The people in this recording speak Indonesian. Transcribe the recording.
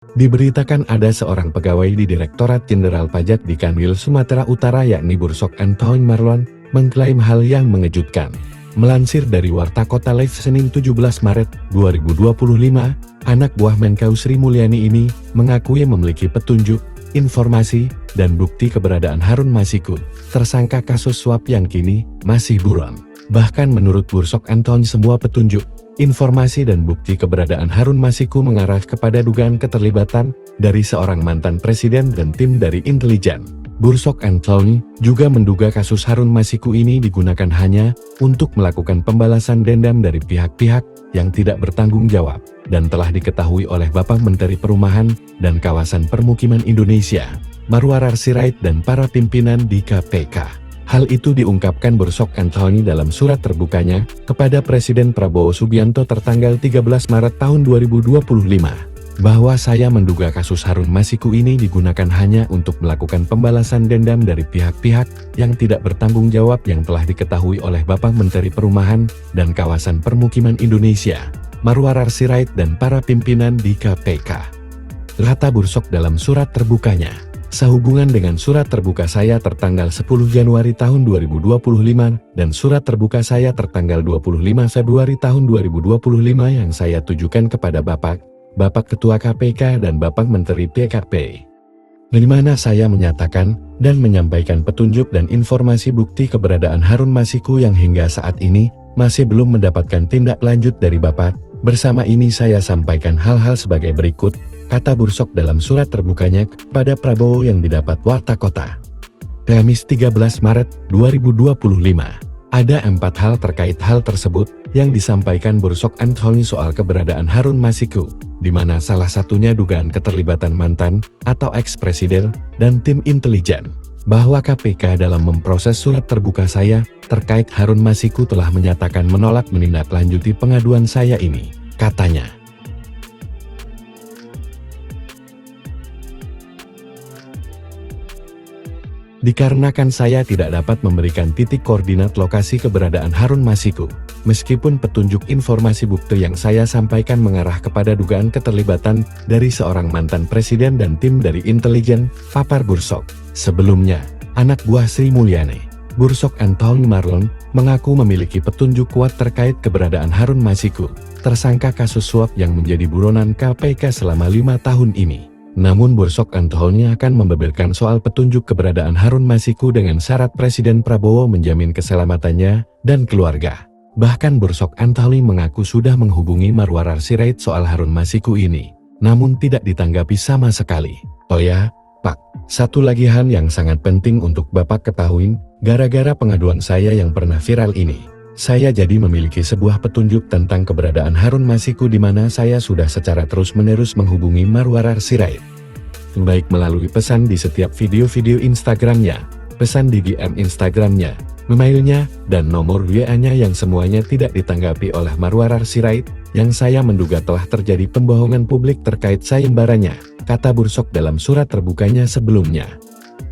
Diberitakan ada seorang pegawai di Direktorat Jenderal Pajak di Kanwil, Sumatera Utara yakni Bursok Anthony Marlon, mengklaim hal yang mengejutkan. Melansir dari Warta Kota Live Senin 17 Maret 2025, anak buah Menkeu Sri Mulyani ini mengakui memiliki petunjuk, informasi, dan bukti keberadaan Harun Masiku, tersangka kasus suap yang kini masih buron. Bahkan menurut Bursok Anthony, semua petunjuk, informasi dan bukti keberadaan Harun Masiku mengarah kepada dugaan keterlibatan dari seorang mantan presiden dan tim dari intelijen. Bursok Anthony juga menduga kasus Harun Masiku ini digunakan hanya untuk melakukan pembalasan dendam dari pihak-pihak yang tidak bertanggung jawab dan telah diketahui oleh Bapak Menteri Perumahan dan Kawasan Permukiman Indonesia, Marwarar Sirait dan para pimpinan di KPK. Hal itu diungkapkan Bursok Anthony dalam surat terbukanya kepada Presiden Prabowo Subianto tertanggal 13 Maret tahun 2025, bahwa saya menduga kasus Harun Masiku ini digunakan hanya untuk melakukan pembalasan dendam dari pihak-pihak yang tidak bertanggung jawab yang telah diketahui oleh Bapak Menteri Perumahan dan Kawasan Permukiman Indonesia, Marwarar Sirait dan para pimpinan di KPK. Kata Bursok dalam surat terbukanya. Sehubungan dengan surat terbuka saya tertanggal 10 Januari tahun 2025 dan surat terbuka saya tertanggal 25 Februari tahun 2025 yang saya tujukan kepada Bapak Ketua KPK dan Bapak Menteri PKP, di mana saya menyatakan dan menyampaikan petunjuk dan informasi bukti keberadaan Harun Masiku yang hingga saat ini masih belum mendapatkan tindak lanjut dari Bapak. Bersama ini saya sampaikan hal-hal sebagai berikut, kata Bursok dalam surat terbukanya kepada Prabowo yang didapat Warta Kota. Kamis 13 Maret 2025. Ada 4 hal terkait hal tersebut yang disampaikan Bursok Anthony soal keberadaan Harun Masiku, di mana salah satunya dugaan keterlibatan mantan atau eks-presiden dan tim intelijen. Bahwa KPK dalam memproses surat terbuka saya terkait Harun Masiku telah menyatakan menolak menindaklanjuti pengaduan saya ini, katanya. Dikarenakan saya tidak dapat memberikan titik koordinat lokasi keberadaan Harun Masiku, meskipun petunjuk informasi bukti yang saya sampaikan mengarah kepada dugaan keterlibatan dari seorang mantan presiden dan tim dari intelijen, papar Bursok. Sebelumnya, anak buah Sri Mulyani, Bursok Anthony Marlon, mengaku memiliki petunjuk kuat terkait keberadaan Harun Masiku, tersangka kasus suap yang menjadi buronan KPK selama 5 tahun ini. Namun Bursok Anthony akan membeberkan soal petunjuk keberadaan Harun Masiku dengan syarat Presiden Prabowo menjamin keselamatannya dan keluarga. Bahkan Bursok Anthony mengaku sudah menghubungi Marwarar Sirait soal Harun Masiku ini, namun tidak ditanggapi sama sekali. Oh ya, Pak, satu lagi hal yang sangat penting untuk Bapak ketahui, gara-gara pengaduan saya yang pernah viral ini, saya jadi memiliki sebuah petunjuk tentang keberadaan Harun Masiku di mana saya sudah secara terus-menerus menghubungi Marwarar Sirait. Baik melalui pesan di setiap video-video Instagramnya, pesan di DM Instagramnya, emailnya, dan nomor WA-nya yang semuanya tidak ditanggapi oleh Marwarar Sirait, yang saya menduga telah terjadi pembohongan publik terkait sayembaranya, kata Bursok dalam surat terbukanya sebelumnya.